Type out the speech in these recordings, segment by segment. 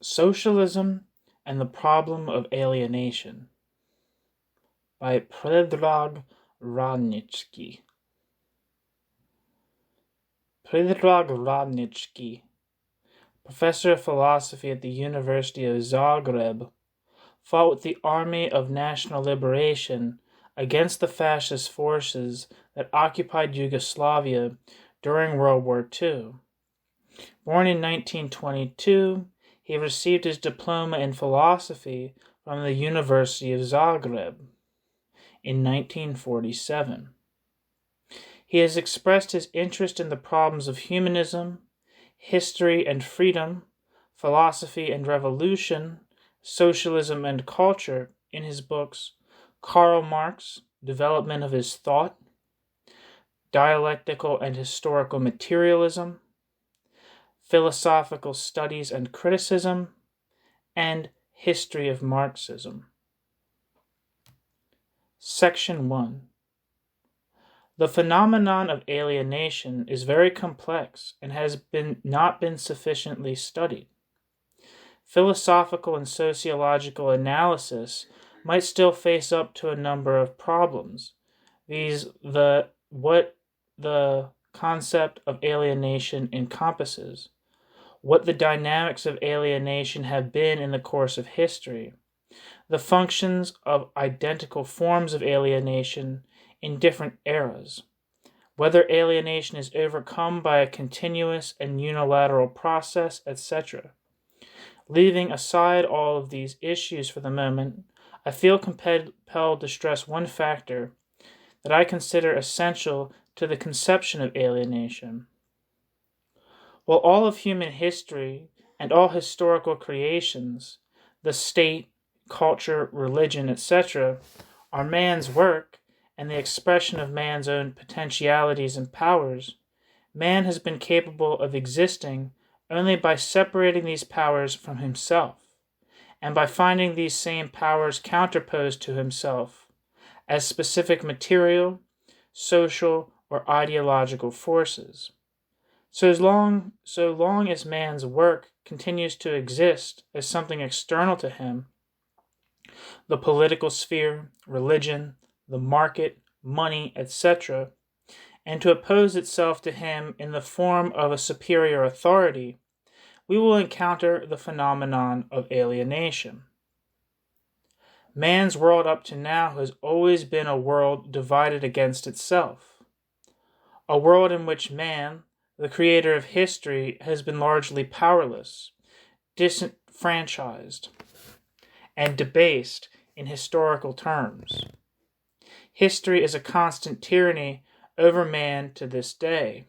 Socialism and the Problem of Alienation by Predrag Vraniclci. Predrag Vraniclci, professor of philosophy at the University of Zagreb, fought with the Army of National Liberation against the fascist forces that occupied Yugoslavia during World War II. Born in 1922, he received his diploma in philosophy from the University of Zagreb in 1947. He has expressed his interest in the problems of humanism, history and freedom, philosophy and revolution, socialism and culture in his books Karl Marx, Development of His Thought, Dialectical and Historical Materialism, Philosophical Studies and Criticism, and History of Marxism. Section 1. The phenomenon of alienation is very complex and has not been sufficiently studied. Philosophical and sociological analysis might still face up to a number of problems, what the concept of alienation encompasses, what the dynamics of alienation have been in the course of history, the functions of identical forms of alienation in different eras, whether alienation is overcome by a continuous and unilateral process, etc. Leaving aside all of these issues for the moment, I feel compelled to stress one factor that I consider essential to the conception of alienation. While all of human history and all historical creations, the state, culture, religion, etc., are man's work and the expression of man's own potentialities and powers, man has been capable of existing only by separating these powers from himself, and by finding these same powers counterposed to himself as specific material, social, or ideological forces. So long as man's work continues to exist as something external to him, the political sphere, religion, the market, money, etc., and to oppose itself to him in the form of a superior authority, we will encounter the phenomenon of alienation. Man's world up to now has always been a world divided against itself, a world in which man, the creator of history, has been largely powerless, disenfranchised, and debased in historical terms. History is a constant tyranny over man to this day.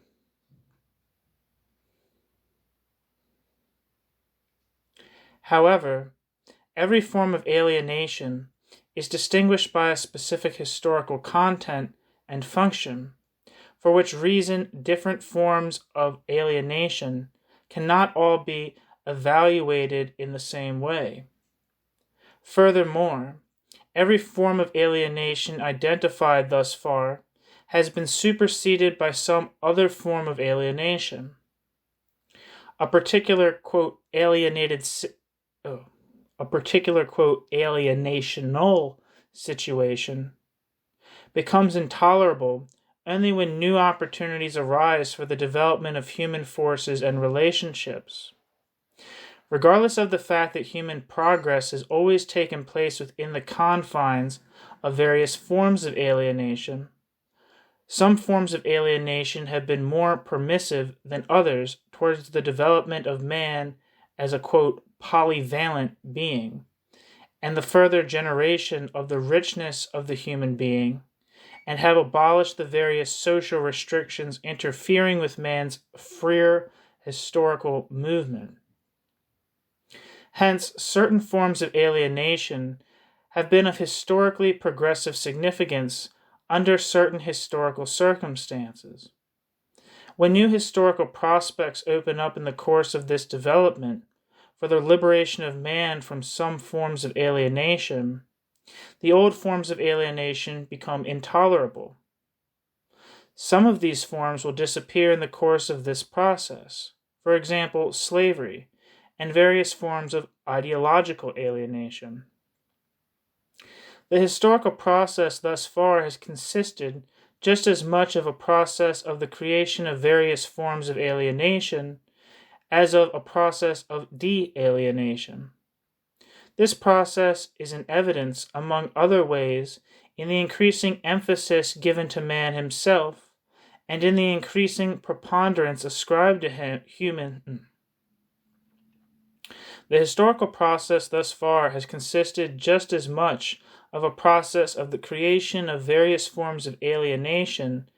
However, every form of alienation is distinguished by a specific historical content and function, for which reason different forms of alienation cannot all be evaluated in the same way. Furthermore, every form of alienation identified thus far has been superseded by some other form of alienation. A particular, quote, alienational situation becomes intolerable only when new opportunities arise for the development of human forces and relationships. Regardless of the fact that human progress has always taken place within the confines of various forms of alienation, some forms of alienation have been more permissive than others towards the development of man as a, quote, polyvalent being, and the further generation of the richness of the human being, and have abolished the various social restrictions interfering with man's freer historical movement. Hence, certain forms of alienation have been of historically progressive significance under certain historical circumstances. When new historical prospects open up in the course of this development for the liberation of man from some forms of alienation, the old forms of alienation become intolerable. Some of these forms will disappear in the course of this process, for example, slavery, and various forms of ideological alienation. The historical process thus far has consisted just as much of a process of the creation of various forms of alienation as of a process of de-alienation. This process is in evidence, among other ways, in the increasing emphasis given to man himself and in the increasing preponderance ascribed to human. The historical process thus far has consisted just as much of a process of the creation of various forms of alienation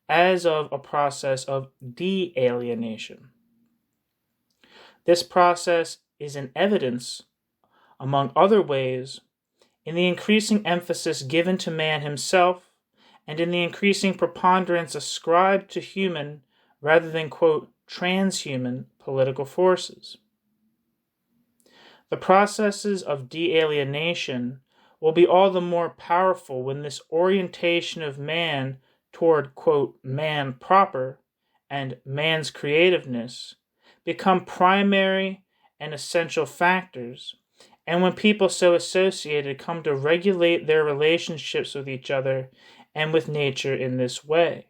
as of a process of de-alienation. This process is in evidence, among other ways, in the increasing emphasis given to man himself and in the increasing preponderance ascribed to human rather than, quote, transhuman political forces. The processes of de-alienation will be all the more powerful when this orientation of man toward, quote, man proper and man's creativeness become primary and essential factors, and when people so associated come to regulate their relationships with each other and with nature in this way.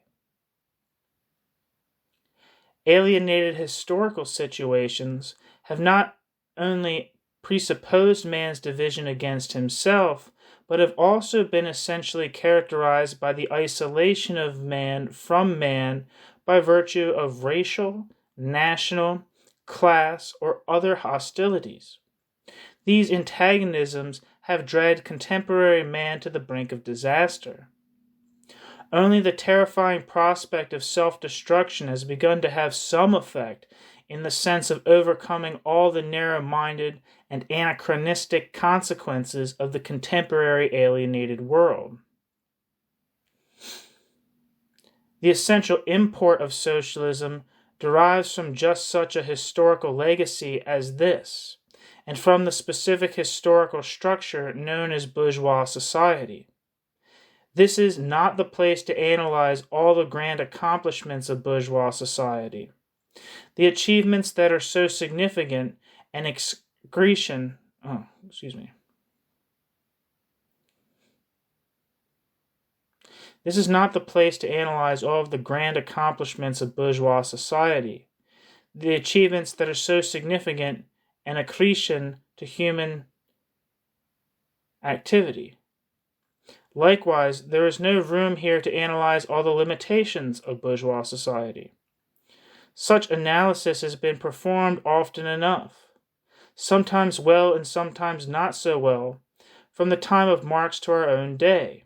Alienated historical situations have not only presupposed man's division against himself, but have also been essentially characterized by the isolation of man from man by virtue of racial, national, class, or other hostilities. These antagonisms have dragged contemporary man to the brink of disaster. Only the terrifying prospect of self-destruction has begun to have some effect in the sense of overcoming all the narrow-minded and anachronistic consequences of the contemporary alienated world. The essential import of socialism derives from just such a historical legacy as this, and from the specific historical structure known as bourgeois society. This is not the place to analyze all the grand accomplishments of bourgeois society. The achievements that are so significant and This is not the place to analyze all of the grand accomplishments of bourgeois society, the achievements that are so significant and accretion to human activity. Likewise, there is no room here to analyze all the limitations of bourgeois society. Such analysis has been performed often enough, sometimes well and sometimes not so well, from the time of Marx to our own day.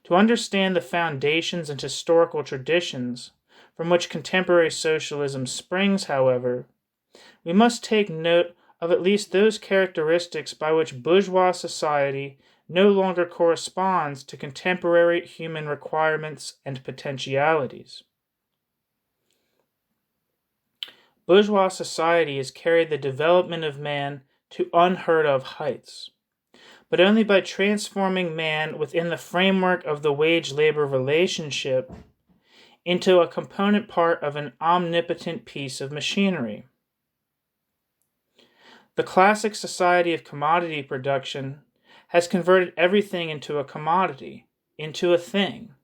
To understand the foundations and historical traditions from which contemporary socialism springs, however, we must take note of at least those characteristics by which bourgeois society no longer corresponds to contemporary human requirements and potentialities. Bourgeois society has carried the development of man to unheard-of heights, but only by transforming man within the framework of the wage-labor relationship into a component part of an omnipotent piece of machinery. The classic society of commodity production has converted everything into a commodity, into a thing.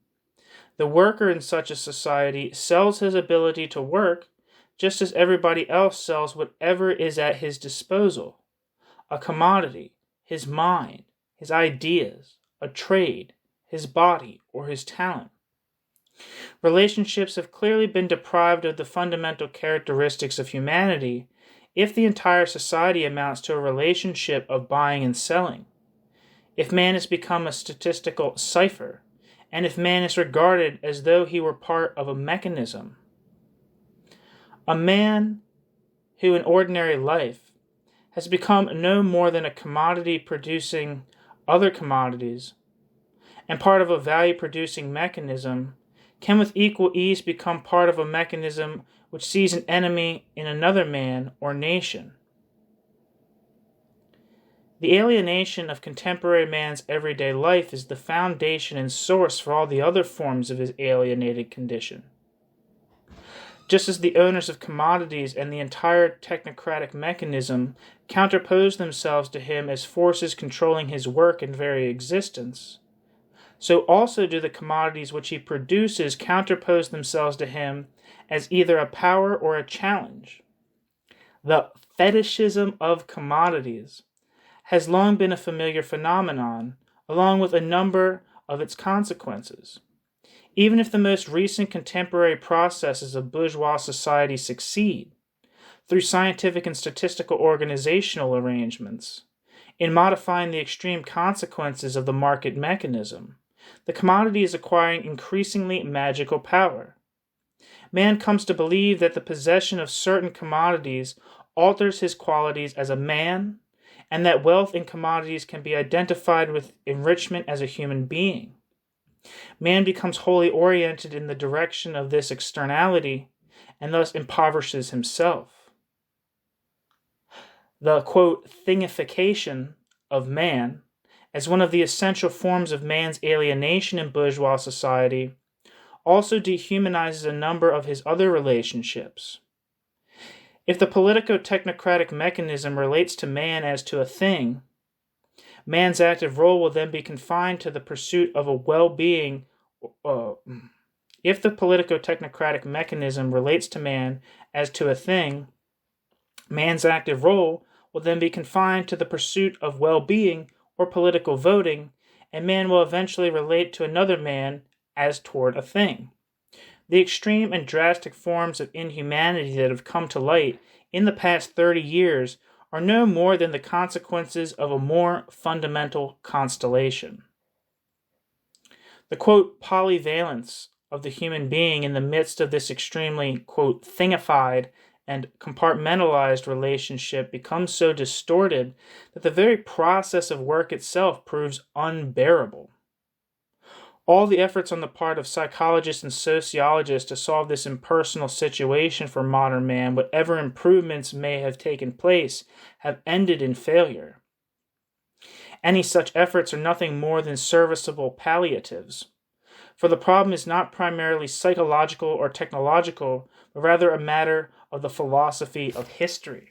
The worker in such a society sells his ability to work just as everybody else sells whatever is at his disposal, a commodity, his mind, his ideas, a trade, his body, or his talent. Relationships have clearly been deprived of the fundamental characteristics of humanity if the entire society amounts to a relationship of buying and selling, if man has become a statistical cipher, and if man is regarded as though he were part of a mechanism. A man who in ordinary life has become no more than a commodity producing other commodities and part of a value producing mechanism can with equal ease become part of a mechanism which sees an enemy in another man or nation. The alienation of contemporary man's everyday life is the foundation and source for all the other forms of his alienated condition. Just as the owners of commodities and the entire technocratic mechanism counterpose themselves to him as forces controlling his work and very existence, so also do the commodities which he produces counterpose themselves to him as either a power or a challenge. The fetishism of commodities has long been a familiar phenomenon, along with a number of its consequences. Even if the most recent contemporary processes of bourgeois society succeed, through scientific and statistical organizational arrangements, in modifying the extreme consequences of the market mechanism, the commodity is acquiring increasingly magical power. Man comes to believe that the possession of certain commodities alters his qualities as a man, and that wealth in commodities can be identified with enrichment as a human being. Man becomes wholly oriented in the direction of this externality, and thus impoverishes himself. The, quote, thingification of man, as one of the essential forms of man's alienation in bourgeois society, also dehumanizes a number of his other relationships. If the politico-technocratic mechanism relates to man as to a thing, man's active role will then be confined to the pursuit of a well-being. If the politico-technocratic mechanism relates to man as to a thing, man's active role will then be confined to the pursuit of well-being or political voting, and man will eventually relate to another man as toward a thing. The extreme and drastic forms of inhumanity that have come to light in the past 30 years are no more than the consequences of a more fundamental constellation. The, quote, polyvalence of the human being in the midst of this extremely, quote, thingified and compartmentalized relationship becomes so distorted that the very process of work itself proves unbearable. All the efforts on the part of psychologists and sociologists to solve this impersonal situation for modern man, whatever improvements may have taken place, have ended in failure. Any such efforts are nothing more than serviceable palliatives, for the problem is not primarily psychological or technological, but rather a matter of the philosophy of history.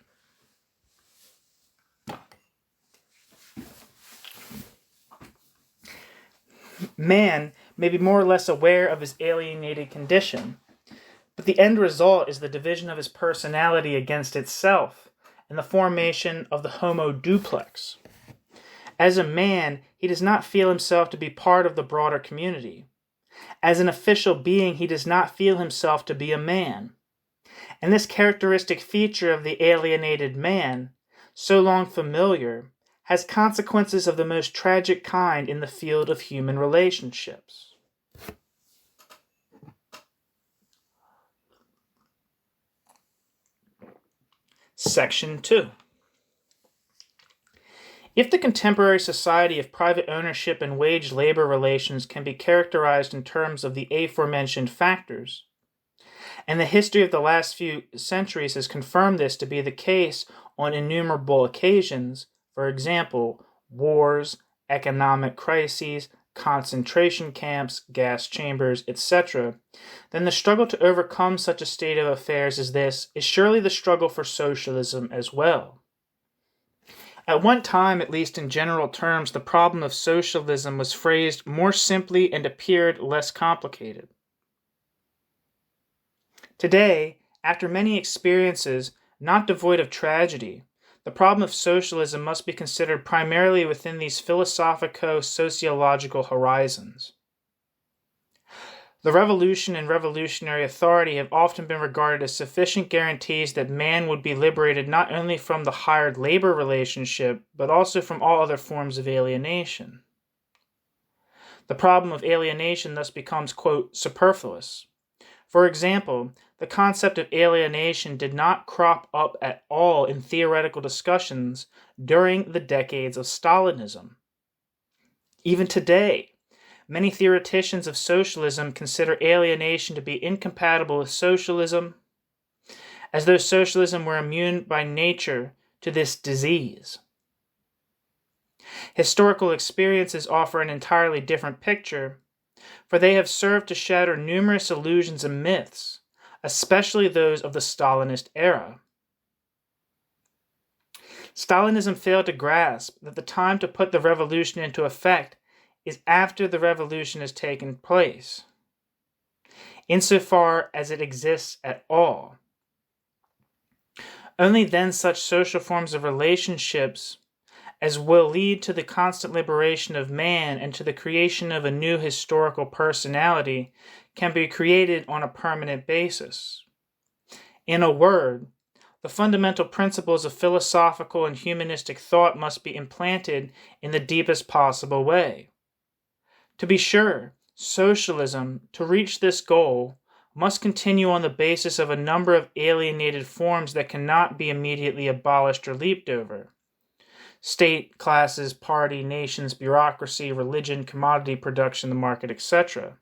Man may be more or less aware of his alienated condition, but the end result is the division of his personality against itself and the formation of the homo duplex. As a man, he does not feel himself to be part of the broader community. As an official being, he does not feel himself to be a man. And this characteristic feature of the alienated man, so long familiar, has consequences of the most tragic kind in the field of human relationships. Section 2. If the contemporary society of private ownership and wage labor relations can be characterized in terms of the aforementioned factors, and the history of the last few centuries has confirmed this to be the case on innumerable occasions, for example, wars, economic crises, concentration camps, gas chambers, etc., then the struggle to overcome such a state of affairs as this is surely the struggle for socialism as well. At one time, at least in general terms, the problem of socialism was phrased more simply and appeared less complicated. Today, after many experiences, not devoid of tragedy, the problem of socialism must be considered primarily within these philosophico-sociological horizons. The revolution and revolutionary authority have often been regarded as sufficient guarantees that man would be liberated not only from the hired labor relationship, but also from all other forms of alienation. The problem of alienation thus becomes, quote, superfluous. For example, the concept of alienation did not crop up at all in theoretical discussions during the decades of Stalinism. Even today, many theoreticians of socialism consider alienation to be incompatible with socialism, as though socialism were immune by nature to this disease. Historical experiences offer an entirely different picture, for they have served to shatter numerous illusions and myths, especially those of the Stalinist era. Stalinism failed to grasp that the time to put the revolution into effect is after the revolution has taken place, insofar as it exists at all. Only then such social forms of relationships as will lead to the constant liberation of man and to the creation of a new historical personality can be created on a permanent basis. In a word, the fundamental principles of philosophical and humanistic thought must be implanted in the deepest possible way. To be sure, socialism, to reach this goal, must continue on the basis of a number of alienated forms that cannot be immediately abolished or leaped over. State, classes, party, nations, bureaucracy, religion, commodity production, the market, etc.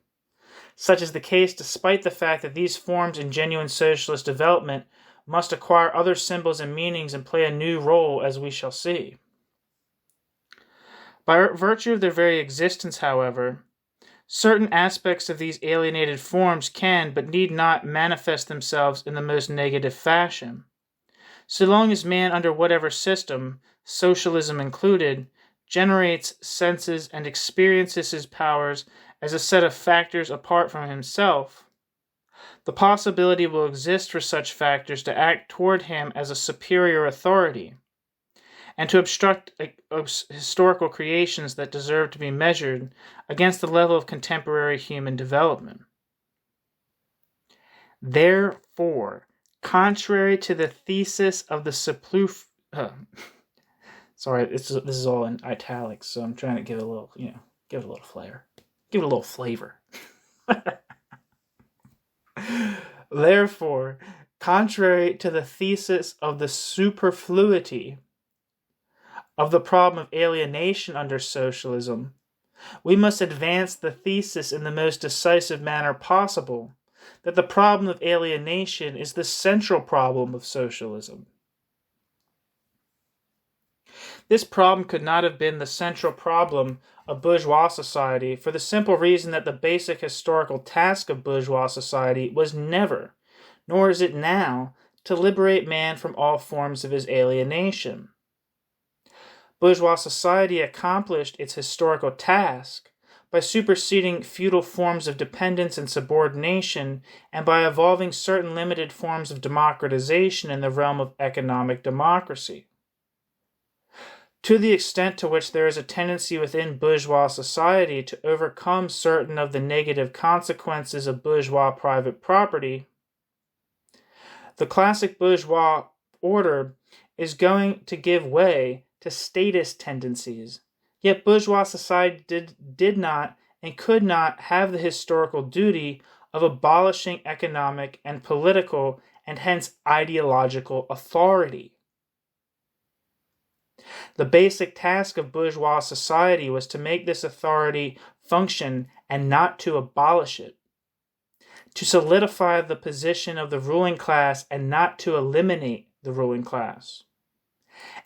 Such is the case despite the fact that these forms in genuine socialist development must acquire other symbols and meanings and play a new role, as we shall see. By virtue of their very existence, however, certain aspects of these alienated forms can but need not manifest themselves in the most negative fashion. So long as man, under whatever system, socialism included, generates, senses, and experiences his powers as a set of factors apart from himself, the possibility will exist for such factors to act toward him as a superior authority, and to obstruct historical creations that deserve to be measured against the level of contemporary human development. Therefore, contrary to the thesis of the sorry, this is all in italics, so I'm trying to give it a little, give it a little flair. Give it a little flavor. Therefore, contrary to the thesis of the superfluity of the problem of alienation under socialism, we must advance the thesis in the most decisive manner possible that the problem of alienation is the central problem of socialism. This problem could not have been the central problem of bourgeois society for the simple reason that the basic historical task of bourgeois society was never, nor is it now, to liberate man from all forms of his alienation. Bourgeois society accomplished its historical task by superseding feudal forms of dependence and subordination and by evolving certain limited forms of democratization in the realm of economic democracy. To the extent to which there is a tendency within bourgeois society to overcome certain of the negative consequences of bourgeois private property, the classic bourgeois order is going to give way to statist tendencies. Yet bourgeois society did not and could not have the historical duty of abolishing economic and political and hence ideological authority. The basic task of bourgeois society was to make this authority function and not to abolish it, to solidify the position of the ruling class and not to eliminate the ruling class,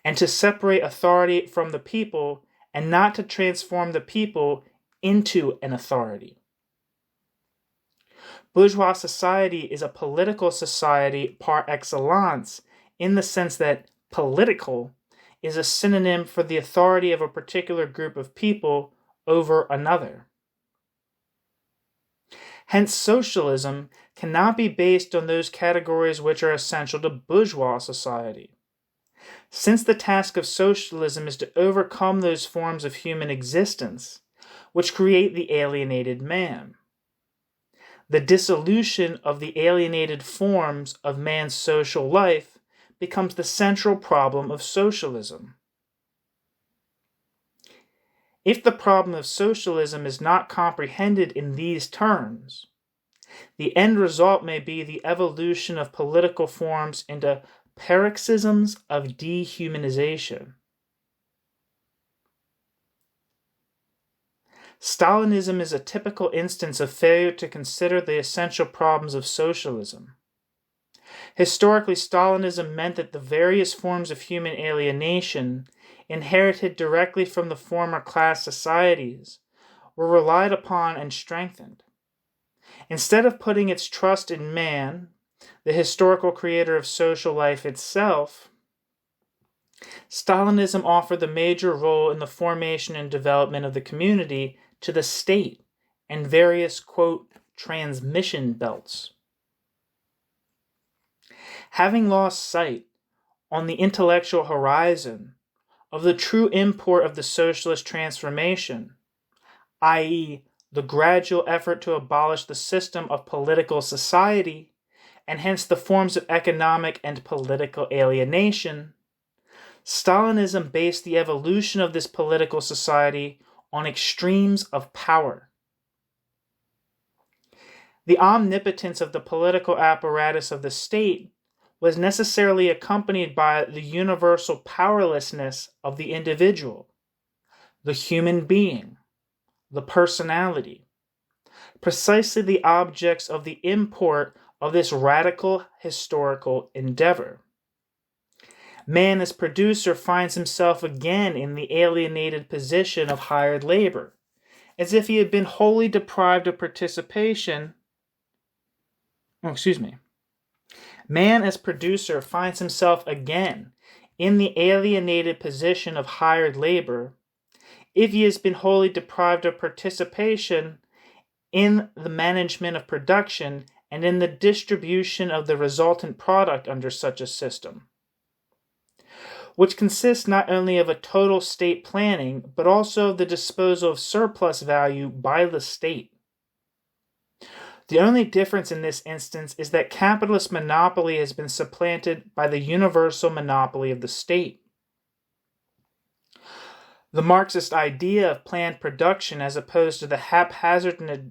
and to separate authority from the people and not to transform the people into an authority. Bourgeois society is a political society par excellence in the sense that political is a synonym for the authority of a particular group of people over another. Hence, socialism cannot be based on those categories which are essential to bourgeois society. Since the task of socialism is to overcome those forms of human existence which create the alienated man, the dissolution of the alienated forms of man's social life becomes the central problem of socialism. If the problem of socialism is not comprehended in these terms, the end result may be the evolution of political forms into paroxysms of dehumanization. Stalinism is a typical instance of failure to consider the essential problems of socialism. Historically, Stalinism meant that the various forms of human alienation, inherited directly from the former class societies, were relied upon and strengthened. Instead of putting its trust in man, the historical creator of social life itself, Stalinism offered the major role in the formation and development of the community to the state and various, quote, transmission belts. Having lost sight on the intellectual horizon of the true import of the socialist transformation, i.e., the gradual effort to abolish the system of political society, and hence the forms of economic and political alienation, Stalinism based the evolution of this political society on extremes of power. The omnipotence of the political apparatus of the state was necessarily accompanied by the universal powerlessness of the individual, the human being, the personality, precisely the objects of the import of this radical historical endeavor. Man as producer finds himself again in the alienated position of hired labor, as if he had been wholly deprived of participation. Man as producer finds himself again in the alienated position of hired labor, if he has been wholly deprived of participation in the management of production and in the distribution of the resultant product under such a system, which consists not only of a total state planning, but also of the disposal of surplus value by the state. The only difference in this instance is that capitalist monopoly has been supplanted by the universal monopoly of the state. The Marxist idea of planned production, as opposed to the haphazardness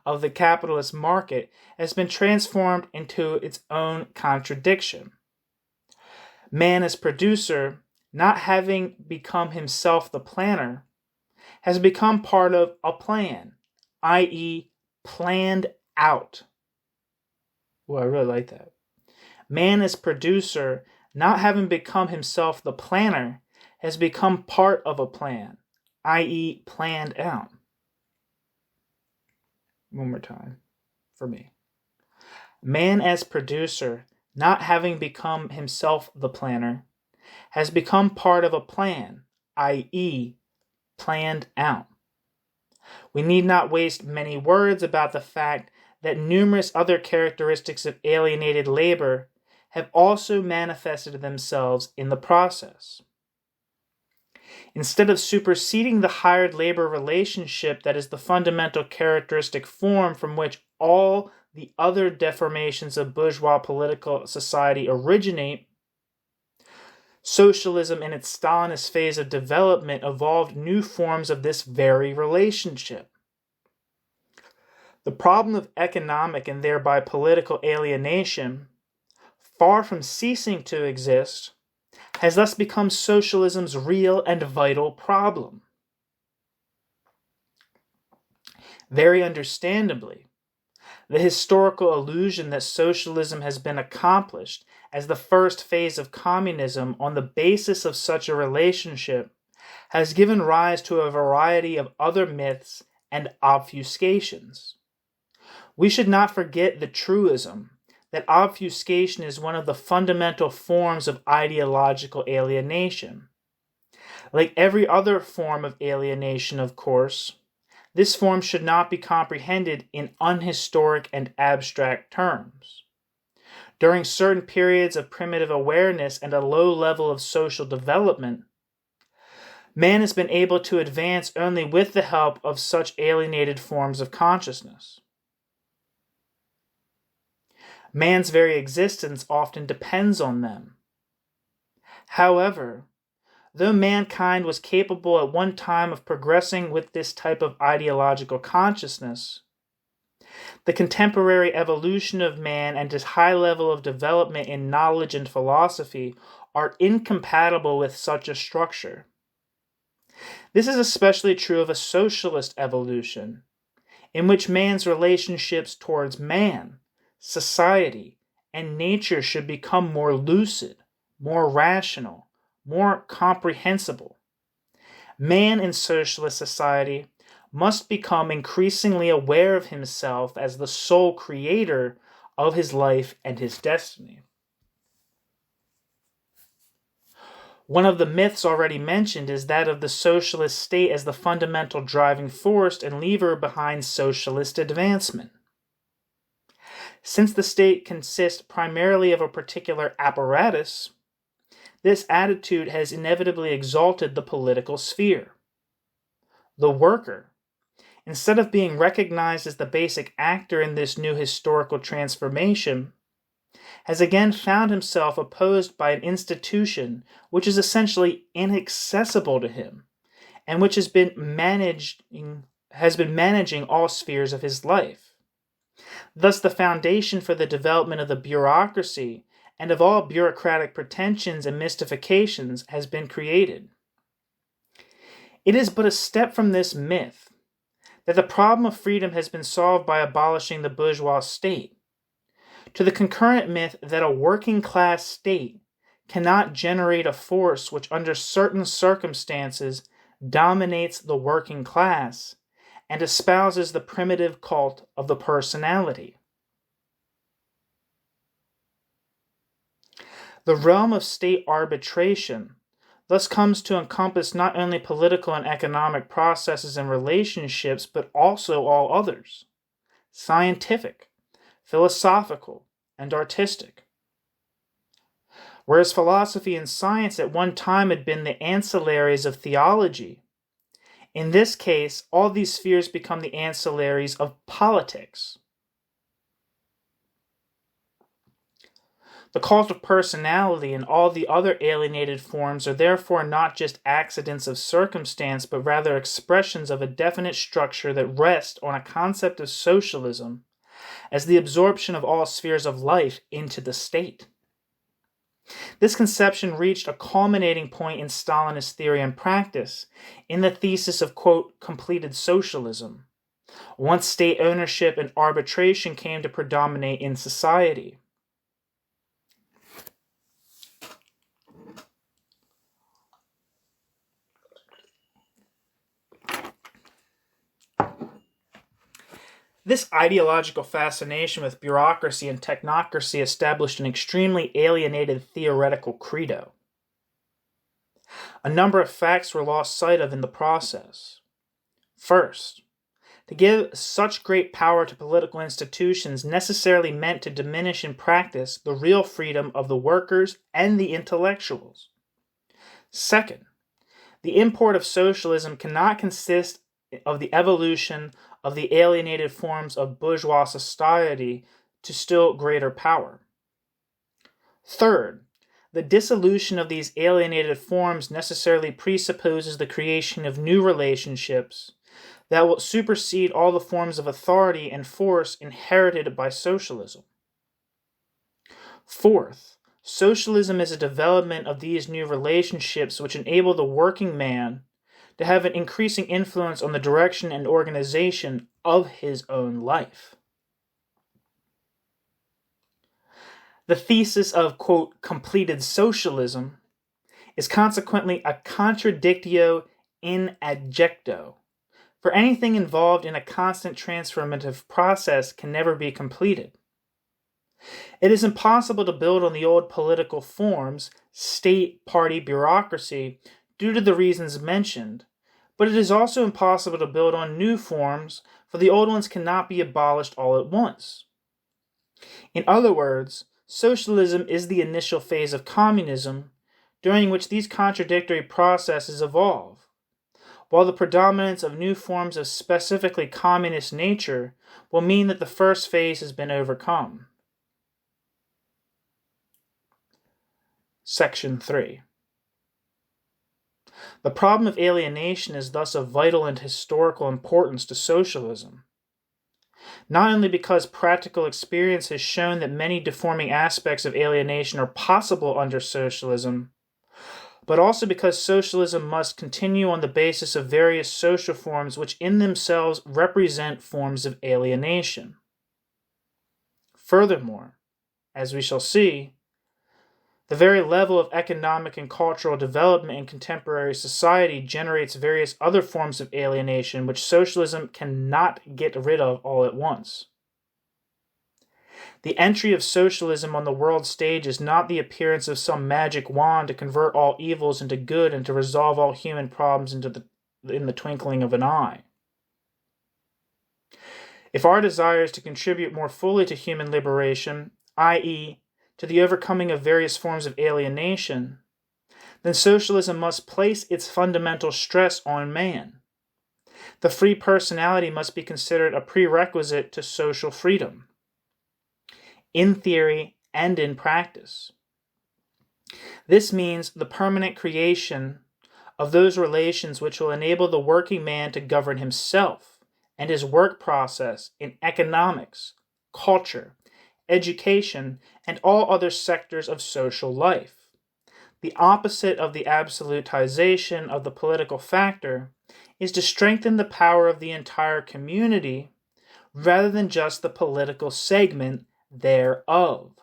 of the capitalist market, has been transformed into its own contradiction. Man as producer, not having become himself the planner, has become part of a plan, i.e., planned out. Well, I really like that. Man as producer, not having become himself the planner, has become part of a plan, i.e., planned out. One more time for me. Man as producer, not having become himself the planner, has become part of a plan, i.e., planned out. We need not waste many words about the fact that numerous other characteristics of alienated labor have also manifested themselves in the process. Instead of superseding the hired labor relationship that is the fundamental characteristic form from which all the other deformations of bourgeois political society originate, socialism in its Stalinist phase of development evolved new forms of this very relationship. The problem of economic and thereby political alienation, far from ceasing to exist, has thus become socialism's real and vital problem. Very understandably, the historical illusion that socialism has been accomplished as the first phase of communism on the basis of such a relationship has given rise to a variety of other myths and obfuscations. We should not forget the truism that obfuscation is one of the fundamental forms of ideological alienation. Like every other form of alienation, of course, this form should not be comprehended in unhistoric and abstract terms. During certain periods of primitive awareness and a low level of social development, man has been able to advance only with the help of such alienated forms of consciousness. Man's very existence often depends on them. However, though mankind was capable at one time of progressing with this type of ideological consciousness, the contemporary evolution of man and his high level of development in knowledge and philosophy are incompatible with such a structure. This is especially true of a socialist evolution, in which man's relationships towards man, society, and nature should become more lucid, more rational, more comprehensible. Man in socialist society must become increasingly aware of himself as the sole creator of his life and his destiny. One of the myths already mentioned is that of the socialist state as the fundamental driving force and lever behind socialist advancement. Since the state consists primarily of a particular apparatus, this attitude has inevitably exalted the political sphere. The worker, instead of being recognized as the basic actor in this new historical transformation, has again found himself opposed by an institution which is essentially inaccessible to him and which has been managing all spheres of his life. Thus, the foundation for the development of the bureaucracy and of all bureaucratic pretensions and mystifications has been created. It is but a step from this myth that the problem of freedom has been solved by abolishing the bourgeois state, to the concurrent myth that a working class state cannot generate a force which under certain circumstances dominates the working class and espouses the primitive cult of the personality. The realm of state arbitration thus comes to encompass not only political and economic processes and relationships, but also all others: scientific, philosophical, and artistic. Whereas philosophy and science at one time had been the ancillaries of theology, in this case, all these spheres become the ancillaries of politics. The cult of personality and all the other alienated forms are therefore not just accidents of circumstance, but rather expressions of a definite structure that rests on a concept of socialism as the absorption of all spheres of life into the state. This conception reached a culminating point in Stalinist theory and practice in the thesis of, quote, completed socialism, once state ownership and arbitration came to predominate in society. This ideological fascination with bureaucracy and technocracy established an extremely alienated theoretical credo. A number of facts were lost sight of in the process. First, to give such great power to political institutions necessarily meant to diminish in practice the real freedom of the workers and the intellectuals. Second, the import of socialism cannot consist of the evolution of the alienated forms of bourgeois society to still greater power. Third, the dissolution of these alienated forms necessarily presupposes the creation of new relationships that will supersede all the forms of authority and force inherited by socialism. Fourth, socialism is a development of these new relationships which enable the working man to have an increasing influence on the direction and organization of his own life. The thesis of, quote, completed socialism is consequently a contradictio in adjecto, for anything involved in a constant transformative process can never be completed. It is impossible to build on the old political forms, state, party, bureaucracy, due to the reasons mentioned, but it is also impossible to build on new forms, for the old ones cannot be abolished all at once. In other words, socialism is the initial phase of communism, during which these contradictory processes evolve, while the predominance of new forms of specifically communist nature will mean that the first phase has been overcome. Section 3. The problem of alienation is thus of vital and historical importance to socialism, not only because practical experience has shown that many deforming aspects of alienation are possible under socialism, but also because socialism must continue on the basis of various social forms which in themselves represent forms of alienation. Furthermore, as we shall see, The very level of economic and cultural development in contemporary society generates various other forms of alienation which socialism cannot get rid of all at once. The entry of socialism on the world stage is not the appearance of some magic wand to convert all evils into good and to resolve all human problems in the twinkling of an eye. If our desire is to contribute more fully to human liberation, i.e., to the overcoming of various forms of alienation, then socialism must place its fundamental stress on man. The free personality must be considered a prerequisite to social freedom, in theory and in practice. This means the permanent creation of those relations which will enable the working man to govern himself and his work process in economics, culture, education, and all other sectors of social life. The opposite of the absolutization of the political factor is to strengthen the power of the entire community rather than just the political segment thereof.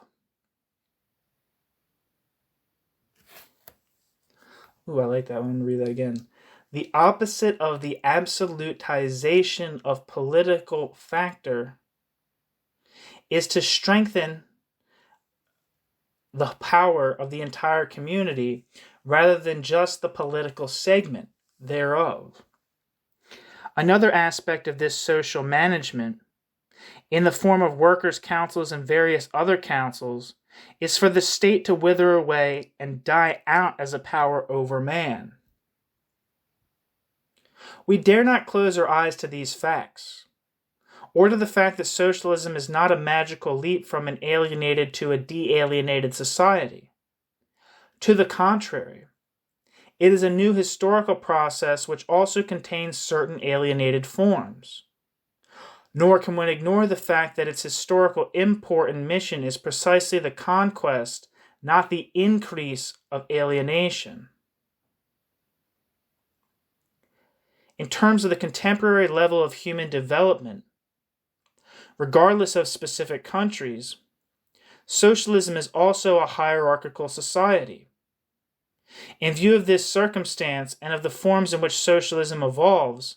Ooh, I like that one. Read that again. The opposite of the absolutization of political factor is to strengthen the power of the entire community rather than just the political segment thereof. Another aspect of this social management, in the form of workers' councils and various other councils, is for the state to wither away and die out as a power over man. We dare not close our eyes to these facts, or to the fact that socialism is not a magical leap from an alienated to a de-alienated society. To the contrary, it is a new historical process which also contains certain alienated forms. Nor can one ignore the fact that its historical import and mission is precisely the conquest, not the increase of alienation. In terms of the contemporary level of human development, regardless of specific countries, socialism is also a hierarchical society. In view of this circumstance and of the forms in which socialism evolves,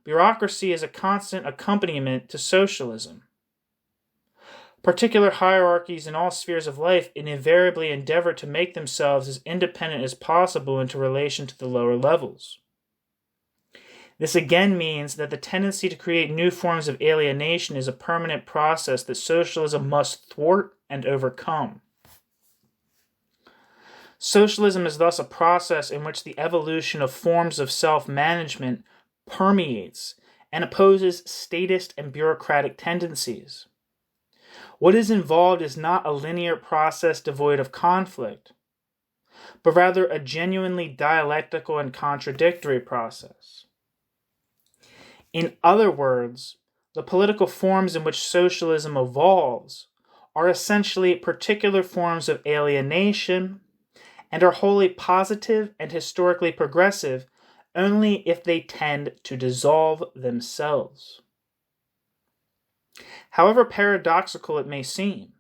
bureaucracy is a constant accompaniment to socialism. Particular hierarchies in all spheres of life invariably endeavor to make themselves as independent as possible into relation to the lower levels. This again means that the tendency to create new forms of alienation is a permanent process that socialism must thwart and overcome. Socialism is thus a process in which the evolution of forms of self-management permeates and opposes statist and bureaucratic tendencies. What is involved is not a linear process devoid of conflict, but rather a genuinely dialectical and contradictory process. In other words, the political forms in which socialism evolves are essentially particular forms of alienation and are wholly positive and historically progressive only if they tend to dissolve themselves. However paradoxical it may seem,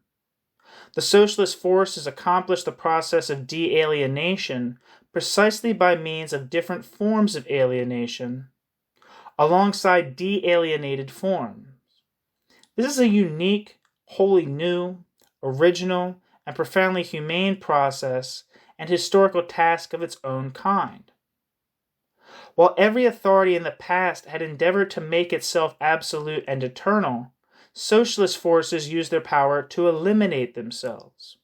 the socialist forces accomplish the process of de-alienation precisely by means of different forms of alienation alongside de-alienated forms. This is a unique, wholly new, original, and profoundly humane process and historical task of its own kind. While every authority in the past had endeavored to make itself absolute and eternal, socialist forces used their power to eliminate themselves.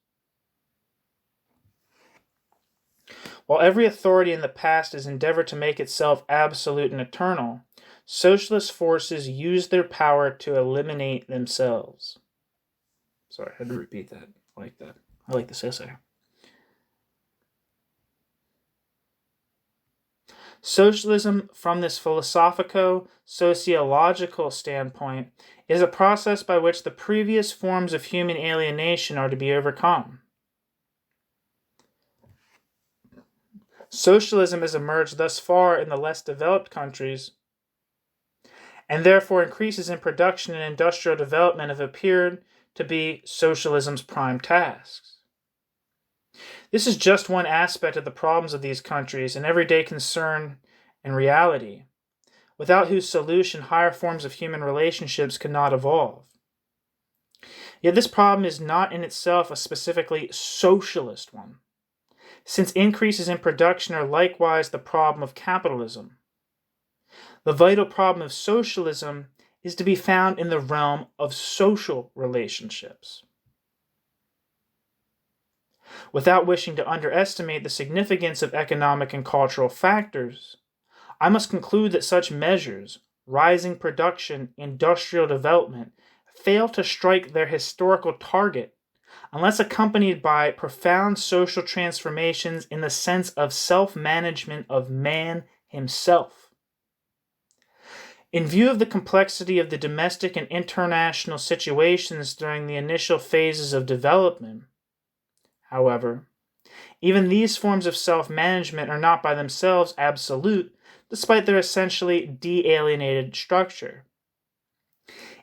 While every authority in the past has endeavored to make itself absolute and eternal, socialist forces use their power to eliminate themselves. Sorry, I had to repeat that. I like that. I like this essay. Socialism, from this philosophico-sociological standpoint, is a process by which the previous forms of human alienation are to be overcome. Socialism has emerged thus far in the less developed countries, and therefore increases in production and industrial development have appeared to be socialism's prime tasks. This is just one aspect of the problems of these countries, an everyday concern and reality, without whose solution higher forms of human relationships could not evolve. Yet this problem is not in itself a specifically socialist one, since increases in production are likewise the problem of capitalism. The vital problem of socialism is to be found in the realm of social relationships. Without wishing to underestimate the significance of economic and cultural factors, I must conclude that such measures, rising production, industrial development, fail to strike their historical target unless accompanied by profound social transformations in the sense of self-management of man himself. In view of the complexity of the domestic and international situations during the initial phases of development, however, even these forms of self-management are not by themselves absolute, despite their essentially de-alienated structure.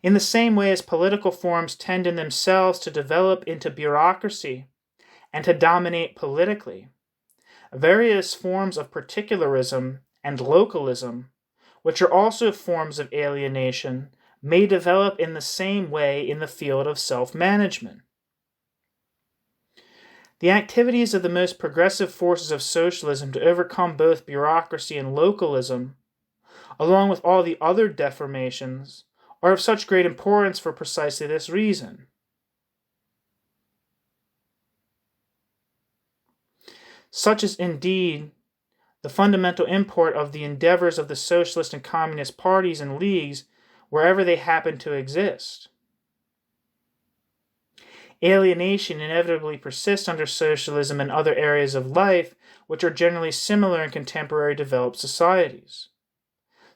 In the same way as political forms tend in themselves to develop into bureaucracy and to dominate politically, various forms of particularism and localism, which are also forms of alienation, may develop in the same way in the field of self-management. The activities of the most progressive forces of socialism to overcome both bureaucracy and localism, along with all the other deformations, are of such great importance for precisely this reason. Such is indeed the fundamental import of the endeavors of the socialist and communist parties and leagues wherever they happen to exist. Alienation inevitably persists under socialism and other areas of life which are generally similar in contemporary developed societies.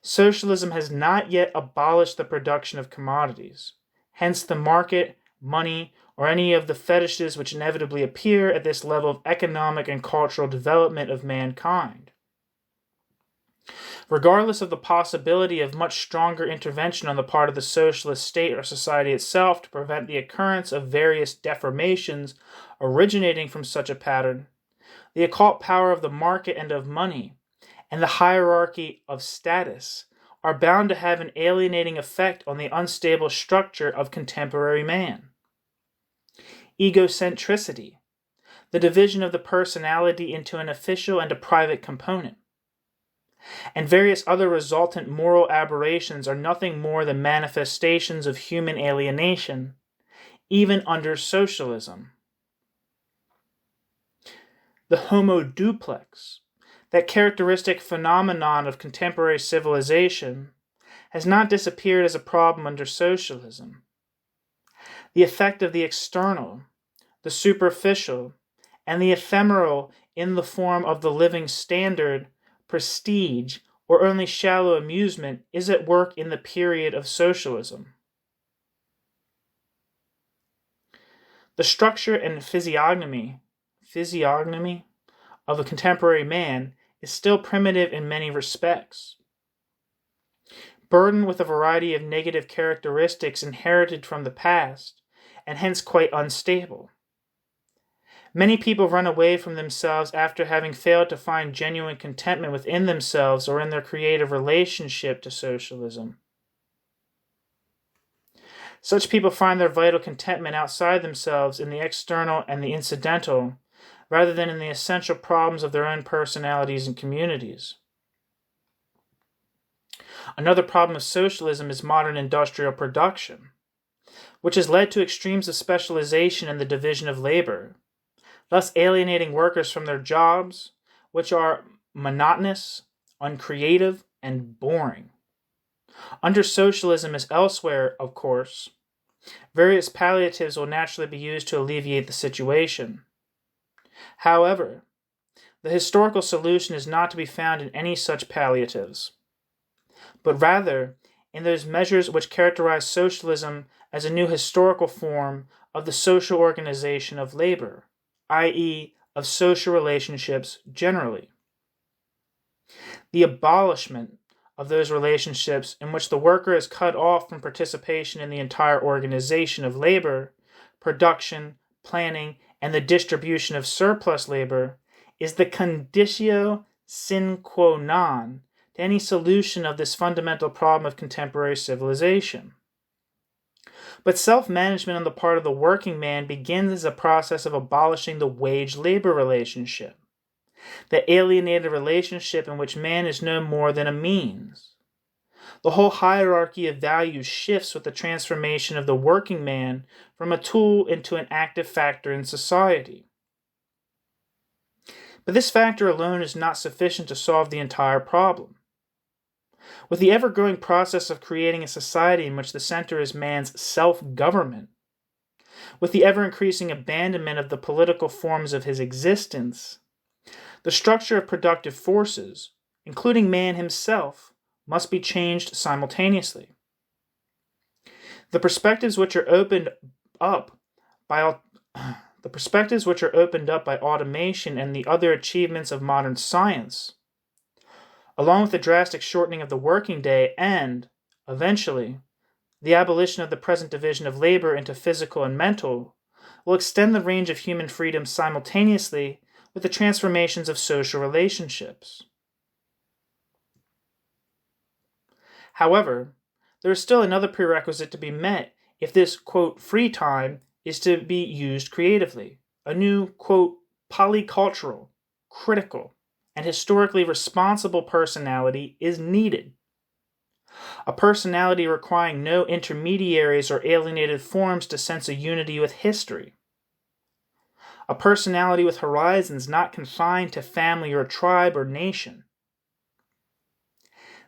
Socialism has not yet abolished the production of commodities. Hence the market, money, or any of the fetishes which inevitably appear at this level of economic and cultural development of mankind. Regardless of the possibility of much stronger intervention on the part of the socialist state or society itself to prevent the occurrence of various deformations originating from such a pattern, the occult power of the market and of money, and the hierarchy of status are bound to have an alienating effect on the unstable structure of contemporary man. Egocentricity, the division of the personality into an official and a private component, and various other resultant moral aberrations are nothing more than manifestations of human alienation, even under socialism. The homo duplex, that characteristic phenomenon of contemporary civilization, has not disappeared as a problem under socialism. The effect of the external, the superficial, and the ephemeral in the form of the living standard, prestige, or only shallow amusement is at work in the period of socialism. The structure and physiognomy of a contemporary man is still primitive in many respects, burdened with a variety of negative characteristics inherited from the past, and hence quite unstable. Many people run away from themselves after having failed to find genuine contentment within themselves or in their creative relationship to socialism. Such people find their vital contentment outside themselves in the external and the incidental, rather than in the essential problems of their own personalities and communities. Another problem of socialism is modern industrial production, which has led to extremes of specialization and the division of labor, thus alienating workers from their jobs, which are monotonous, uncreative, and boring. Under socialism, as elsewhere, of course, various palliatives will naturally be used to alleviate the situation. However, the historical solution is not to be found in any such palliatives, but rather in those measures which characterize socialism as a new historical form of the social organization of labor, i.e., of social relationships generally. The abolishment of those relationships in which the worker is cut off from participation in the entire organization of labor, production, planning, and the distribution of surplus labor is the conditio sine qua non to any solution of this fundamental problem of contemporary civilization. But self-management on the part of the working man begins as a process of abolishing the wage-labor relationship, the alienated relationship in which man is no more than a means. The whole hierarchy of values shifts with the transformation of the working man from a tool into an active factor in society. But this factor alone is not sufficient to solve the entire problem. With the ever-growing process of creating a society in which the center is man's self-government, with the ever-increasing abandonment of the political forms of his existence, the structure of productive forces, including man himself, must be changed simultaneously. The perspectives which are opened up by automation and the other achievements of modern science, along with the drastic shortening of the working day and, eventually, the abolition of the present division of labor into physical and mental, will extend the range of human freedom simultaneously with the transformations of social relationships. However, there is still another prerequisite to be met if this, quote, free time is to be used creatively. A new, quote, polycultural, critical, and historically responsible personality is needed. A personality requiring no intermediaries or alienated forms to sense a unity with history. A personality with horizons not confined to family or tribe or nation.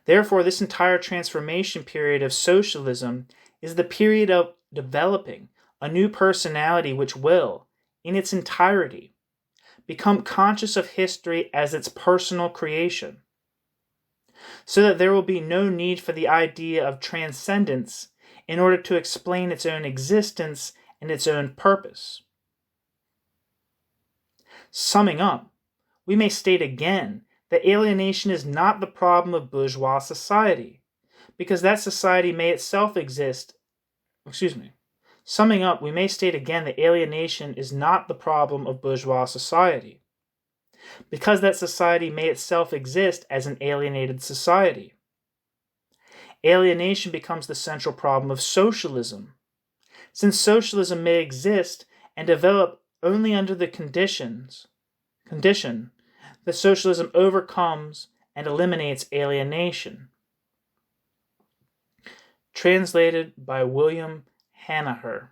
Therefore, this entire transformation period of socialism is the period of developing a new personality which will, in its entirety, become conscious of history as its personal creation, so that there will be no need for the idea of transcendence in order to explain its own existence and its own purpose. Summing up, we may state again that alienation is not the problem of bourgeois society, because that society may itself exist. Summing up, we may state again that alienation is not the problem of bourgeois society, because that society may itself exist as an alienated society. Alienation becomes the central problem of socialism, since socialism may exist and develop only under the condition that socialism overcomes and eliminates alienation. Translated by William Hanaher.